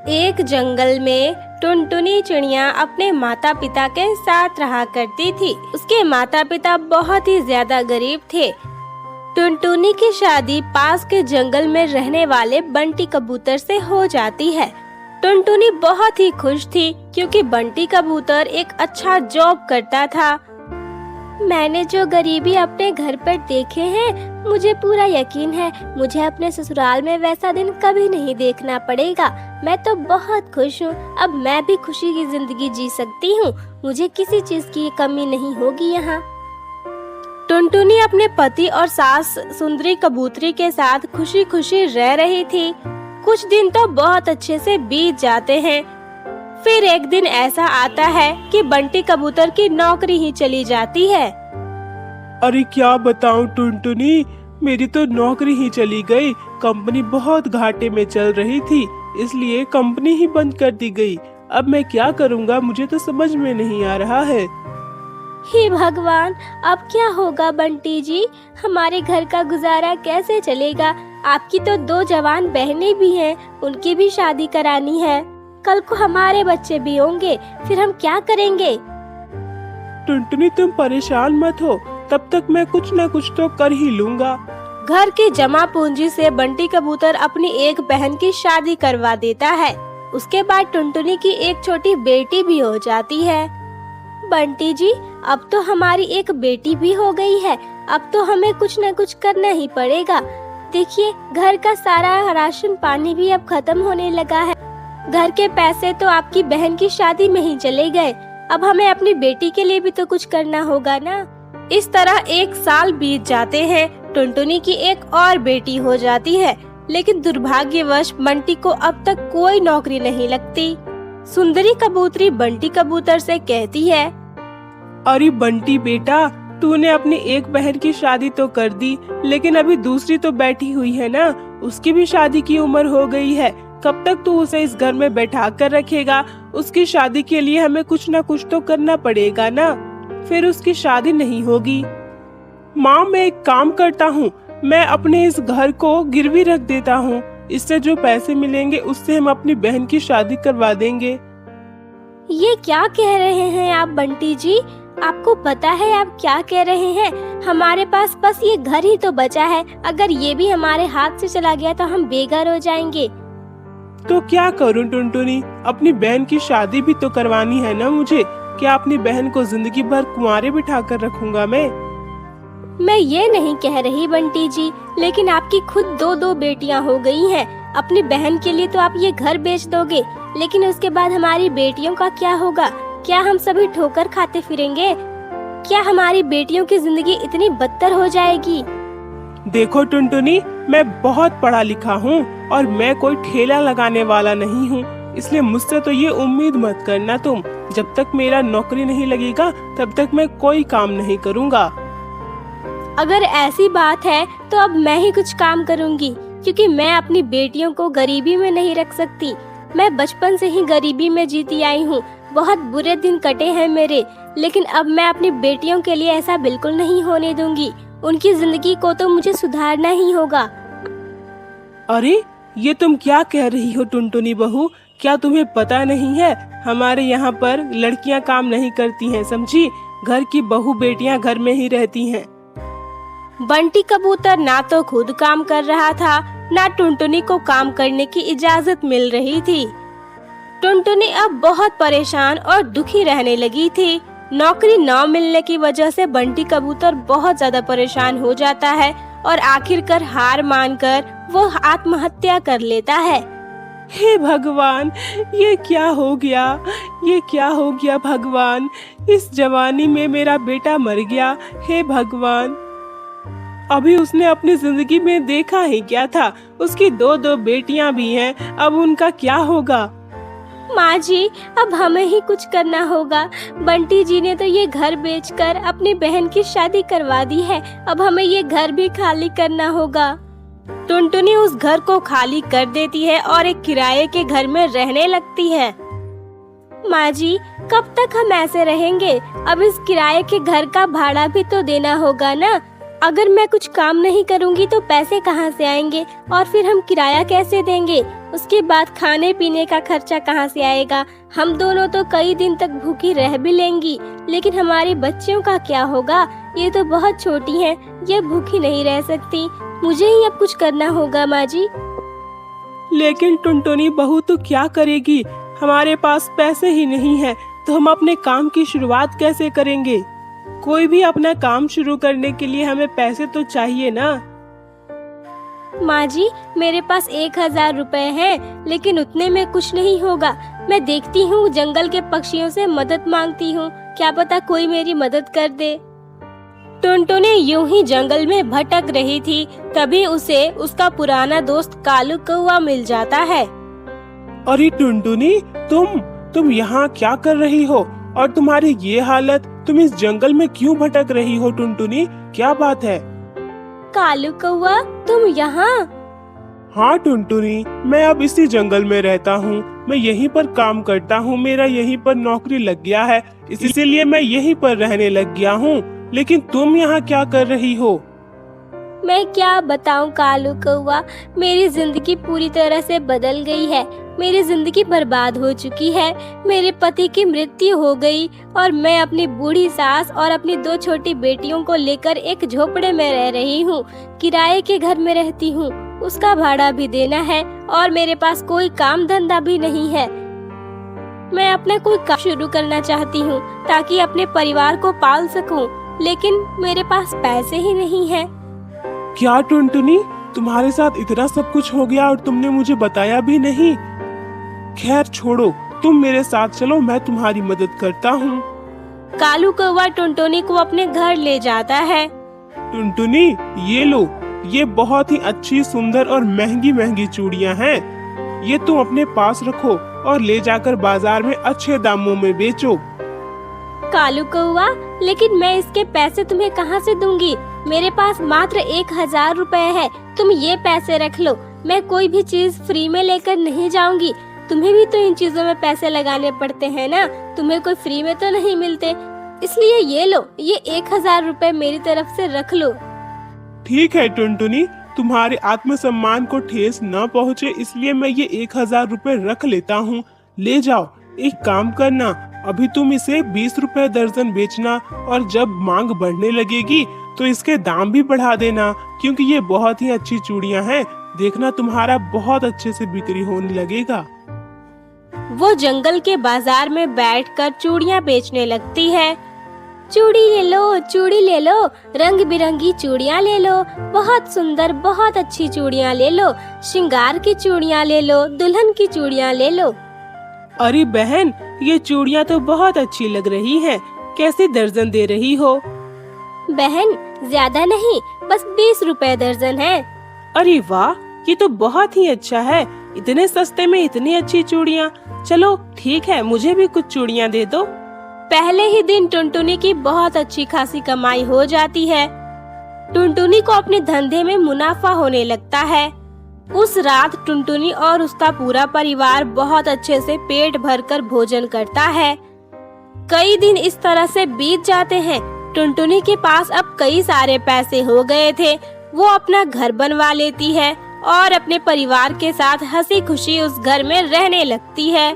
एक जंगल में टुनटुनी चिड़िया अपने माता पिता के साथ रहा करती थी। उसके माता पिता बहुत ही ज्यादा गरीब थे। टुनटुनी की शादी पास के जंगल में रहने वाले बंटी कबूतर से हो जाती है। टुनटुनी बहुत ही खुश थी क्योंकि बंटी कबूतर एक अच्छा जॉब करता था। मैंने जो गरीबी अपने घर पर देखे हैं, मुझे पूरा यकीन है मुझे अपने ससुराल में वैसा दिन कभी नहीं देखना पड़ेगा। मैं तो बहुत खुश हूँ। अब मैं भी खुशी की जिंदगी जी सकती हूँ। मुझे किसी चीज की कमी नहीं होगी यहाँ। टुनटुनी अपने पति और सास सुंदरी कबूतरी के साथ खुशी खुशी रह रही थी। कुछ दिन तो बहुत अच्छे से बीत जाते हैं। फिर एक दिन ऐसा आता है कि बंटी कबूतर की नौकरी ही चली जाती है। अरे क्या बताऊं टुनटुनी, मेरी तो नौकरी ही चली गई। कंपनी बहुत घाटे में चल रही थी, इसलिए कंपनी ही बंद कर दी गई। अब मैं क्या करूंगा, मुझे तो समझ में नहीं आ रहा है। हे भगवान, अब क्या होगा बंटी जी? हमारे घर का गुजारा कैसे चलेगा? आपकी तो 2 जवान बहनें भी हैं, उनकी भी शादी करानी है। कल को हमारे बच्चे भी होंगे, फिर हम क्या करेंगे? टुनटुनी तुम परेशान मत हो, तब तक मैं कुछ न कुछ तो कर ही लूंगा। घर की जमा पूंजी से बंटी कबूतर अपनी एक बहन की शादी करवा देता है। उसके बाद टुनटुनी की एक छोटी बेटी भी हो जाती है। बंटी जी, अब तो हमारी एक बेटी भी हो गई है। अब तो हमें कुछ न कुछ करना ही पड़ेगा। देखिए, घर का सारा राशन पानी भी अब खत्म होने लगा है। घर के पैसे तो आपकी बहन की शादी में ही चले गए। अब हमें अपनी बेटी के लिए भी तो कुछ करना होगा ना। इस तरह 1 साल बीत जाते हैं। टुनटुनी की एक और बेटी हो जाती है, लेकिन दुर्भाग्यवश बंटी को अब तक कोई नौकरी नहीं लगती। सुंदरी कबूतरी बंटी कबूतर से कहती है, अरे बंटी बेटा, तूने अपनी एक बहन की शादी तो कर दी, लेकिन अभी दूसरी तो बैठी हुई है ना। उसकी भी शादी की उम्र हो गई है। कब तक तू उसे इस घर में बैठा कर रखेगा? उसकी शादी के लिए हमें कुछ न कुछ तो करना पड़ेगा ना, फिर उसकी शादी नहीं होगी। माँ, मैं एक काम करता हूँ, मैं अपने इस घर को गिरवी रख देता हूँ। इससे जो पैसे मिलेंगे उससे हम अपनी बहन की शादी करवा देंगे। ये क्या कह रहे हैं आप बंटी जी? आपको पता है आप क्या कह रहे हैं? हमारे पास बस ये घर ही तो बचा है। अगर ये भी हमारे हाथ से चला गया तो हम बेघर हो जाएंगे। तो क्या करूं टुनटुनी, अपनी बहन की शादी भी तो करवानी है ना मुझे। क्या अपनी बहन को जिंदगी भर कुंवारे बिठा कर रखूंगा मैं ये नहीं कह रही बंटी जी, लेकिन आपकी खुद 2 बेटियां हो गई हैं। अपनी बहन के लिए तो आप ये घर बेच दोगे, लेकिन उसके बाद हमारी बेटियों का क्या होगा? क्या हम सभी ठोकर खाते फिरेंगे? क्या हमारी बेटियों की जिंदगी इतनी बदतर हो जाएगी? देखो टुनटुनी, मैं बहुत पढ़ा लिखा हूँ और मैं कोई ठेला लगाने वाला नहीं हूँ, इसलिए मुझसे तो ये उम्मीद मत करना तुम। जब तक मेरा नौकरी नहीं लगेगा तब तक मैं कोई काम नहीं करूँगा। अगर ऐसी बात है तो अब मैं ही कुछ काम करूँगी, क्योंकि मैं अपनी बेटियों को गरीबी में नहीं रख सकती। मैं बचपन से ही गरीबी में जीती आई हूँ। बहुत बुरे दिन कटे हैं मेरे, लेकिन अब मैं अपनी बेटियों के लिए ऐसा बिल्कुल नहीं होने दूंगी। उनकी जिंदगी को तो मुझे सुधारना ही होगा। अरे ये तुम क्या कह रही हो टुनटुनी बहू? क्या तुम्हें पता नहीं है, हमारे यहाँ पर लड़कियाँ काम नहीं करती हैं, समझी? घर की बहू बेटियाँ घर में ही रहती हैं। बंटी कबूतर ना तो खुद काम कर रहा था, ना टुनटुनी को काम करने की इजाजत मिल रही थी। टुनटुनी अब बहुत परेशान और दुखी रहने लगी थी। नौकरी न मिलने की वजह से बंटी कबूतर बहुत ज्यादा परेशान हो जाता है और आखिरकार हार मानकर वो आत्महत्या कर लेता है। हे भगवान, ये क्या हो गया? ये क्या हो गया भगवान? इस जवानी में मेरा बेटा मर गया। हे भगवान, अभी उसने अपनी जिंदगी में देखा ही क्या था? उसकी 2 बेटियां भी हैं, अब उनका क्या होगा? माँ जी, अब हमें ही कुछ करना होगा। बंटी जी ने तो ये घर बेचकर अपनी बहन की शादी करवा दी है। अब हमें ये घर भी खाली करना होगा। टुनटुनी उस घर को खाली कर देती है और एक किराए के घर में रहने लगती है। माँ जी, कब तक हम ऐसे रहेंगे? अब इस किराए के घर का भाड़ा भी तो देना होगा ना। अगर मैं कुछ काम नहीं करूँगी तो पैसे कहाँ से आएंगे और फिर हम किराया कैसे देंगे? उसके बाद खाने पीने का खर्चा कहाँ से आएगा? हम दोनों तो कई दिन तक भूखी रह भी लेंगी, लेकिन हमारी बच्चियों का क्या होगा? ये तो बहुत छोटी हैं, ये भूखी नहीं रह सकती। मुझे ही अब कुछ करना होगा माँ जी। लेकिन टुनटुनी बहू तो क्या करेगी? हमारे पास पैसे ही नहीं है, तो हम अपने काम की शुरुआत कैसे करेंगे? कोई भी अपना काम शुरू करने के लिए हमें पैसे तो चाहिए ना। माँ जी, मेरे पास 1000 रुपए हैं, लेकिन उतने में कुछ नहीं होगा। मैं देखती हूँ, जंगल के पक्षियों से मदद मांगती हूँ, क्या पता कोई मेरी मदद कर दे। टुनटुनी यूं ही जंगल में भटक रही थी, तभी उसे उसका पुराना दोस्त कालू कौवा मिल जाता है। अरे टुनटुनी, तुम यहाँ क्या कर रही हो? और तुम्हारी ये हालत, तुम इस जंगल में क्यों भटक रही हो? टुनटुनी, क्या बात है? कालू कौवा, तुम यहाँ? हाँ टुनटुनी, मैं अब इसी जंगल में रहता हूँ। मैं यहीं पर काम करता हूँ, मेरा यहीं पर नौकरी लग गया है, इसीलिए मैं यहीं पर रहने लग गया हूँ। लेकिन तुम यहाँ क्या कर रही हो? मैं क्या बताऊं कालू कौवा, मेरी जिंदगी पूरी तरह से बदल गई है। मेरी जिंदगी बर्बाद हो चुकी है। मेरे पति की मृत्यु हो गई और मैं अपनी बूढ़ी सास और अपनी 2 छोटी बेटियों को लेकर एक झोपड़े में रह रही हूँ। किराए के घर में रहती हूँ, उसका भाड़ा भी देना है और मेरे पास कोई काम धंधा भी नहीं है। मैं अपना कोई काम शुरू करना चाहती हूँ ताकि अपने परिवार को पाल सकूं, लेकिन मेरे पास पैसे ही नहीं है। क्या टुनटुनी, तुम्हारे साथ इतना सब कुछ हो गया और तुमने मुझे बताया भी नहीं? खैर छोड़ो, तुम मेरे साथ चलो, मैं तुम्हारी मदद करता हूँ। कालू कौवा टुनटुनी को अपने घर ले जाता है। टुनटुनी, ये लो, ये बहुत ही अच्छी, सुंदर और महंगी महंगी चूड़ियाँ हैं। ये तुम अपने पास रखो और ले जाकर बाजार में अच्छे दामों में बेचो। कालू कौवा, लेकिन मैं इसके पैसे तुम्हें कहाँ से दूंगी? मेरे पास मात्र 1000 रुपए है। तुम ये पैसे रख लो, मैं कोई भी चीज फ्री में लेकर नहीं जाऊंगी। तुम्हें भी तो इन चीजों में पैसे लगाने पड़ते हैं ना, तुम्हें कोई फ्री में तो नहीं मिलते, इसलिए ये लो, ये 1000 रुपए मेरी तरफ से रख लो। ठीक है टुनटुनी, तुम्हारे आत्मसम्मान को ठेस न पहुँचे इसलिए मैं ये 1000 रुपए रख लेता हूँ। ले जाओ। एक काम करना, अभी तुम इसे 20 रुपए दर्जन बेचना और जब मांग बढ़ने लगेगी तो इसके दाम भी बढ़ा देना, क्योंकि ये बहुत ही अच्छी चूड़ियां हैं। देखना, तुम्हारा बहुत अच्छे से बिक्री होने लगेगा। वो जंगल के बाजार में बैठकर चूड़ियां बेचने लगती है। चूड़ी ले लो, चूड़ी ले लो, रंग बिरंगी चूड़ियां ले लो, बहुत सुंदर, बहुत अच्छी चूड़ियां ले लो, श्रृंगार की चूड़ियां ले लो, दुल्हन की चूड़ियां ले लो। अरे बहन, ये चूड़ियां तो बहुत अच्छी लग रही हैं। कैसे दर्जन दे रही हो? बहन, ज्यादा नहीं, बस 20 रुपए दर्जन है। अरे वाह, ये तो बहुत ही अच्छा है। इतने सस्ते में इतनी अच्छी चूड़ियां। चलो ठीक है, मुझे भी कुछ चूड़ियां दे दो। पहले ही दिन टुनटुनी की बहुत अच्छी खासी कमाई हो जाती है। टुनटुनी को अपने धंधे में मुनाफा होने लगता है। उस रात टुनटुनी और उसका पूरा परिवार बहुत अच्छे से पेट भरकर भोजन करता है। कई दिन इस तरह से बीत जाते हैं। टुनटुनी के पास अब कई सारे पैसे हो गए थे। वो अपना घर बनवा लेती है और अपने परिवार के साथ हंसी खुशी उस घर में रहने लगती है।